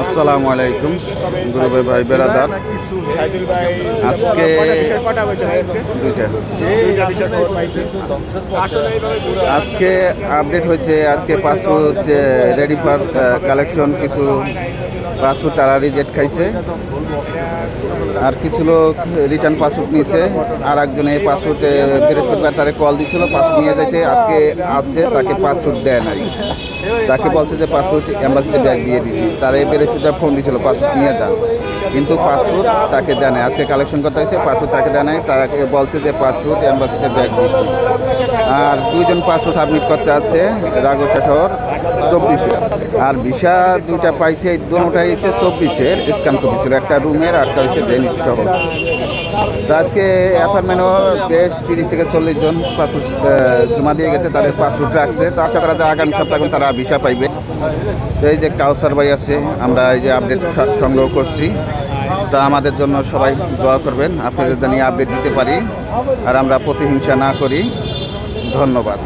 আসসালামু আলাইকুম গুরু ভাই বেরাদার। আজকে দুইটা আজকে আপডেট হয়েছে। আজকে পাসপোর্ট রেডি ফর কালেকশন, কিছু পাসপোর্ট তারা রিজেক্ট খাইছে, আর কিছু লোক রিটার্ন পাসপোর্ট নিয়েছে। আর একজনে পাসপোর্ট বৃহস্পতিবার তারে কল দিয়েছিল পাসপোর্ট নিয়ে যাইতে, আজকে আসছে, তাকে পাসপোর্ট দেয় নাই। তাকে বলছে যে পাসপোর্ট অ্যাম্বাসিতে ব্যাগ দিয়ে দিয়েছি। তারে বৃহস্পতিবার ফোন দিয়েছিল পাসপোর্ট নিয়ে যান, কিন্তু পাসপোর্ট তাকে দেয় নাই। আজকে কালেকশন করতে হয়েছে, পাসপোর্ট তাকে দেয় নাই। তাকে বলছে যে পাসপোর্ট অ্যাম্বাসিতে ব্যাগ দিয়েছি। আর দুইজন পাসপোর্ট সাবমিট করতে আছে রাগসা শহর 24-এ। আর ভিসা দুইটা পাইছে, এই দুটাই হচ্ছে 24-এর স্ক্যান কপি ছিল, একটা রুমের আর একটা হচ্ছে ডেনিশ শহর। তো আজকে অ্যাপার্টমেন্টও বেশ 30 থেকে 40 জন পাসপোর্ট জমা দিয়ে গেছে, তাদের পাসপোর্ট রাখছে। তো আশা করা যায় আগামী সপ্তাহে তারা ভিসা পাইবে। তো এই যে কাউসার ভাই আছে, আমরা এই যে আপডেট সংগ্রহ করছি। তা আমাদের জন্য সবাই দোয়া করবেন, আপনাদের জানিয়ে আপডেট দিতে পারি আর আমরা প্রতিহিংসা না করি। ধন্যবাদ।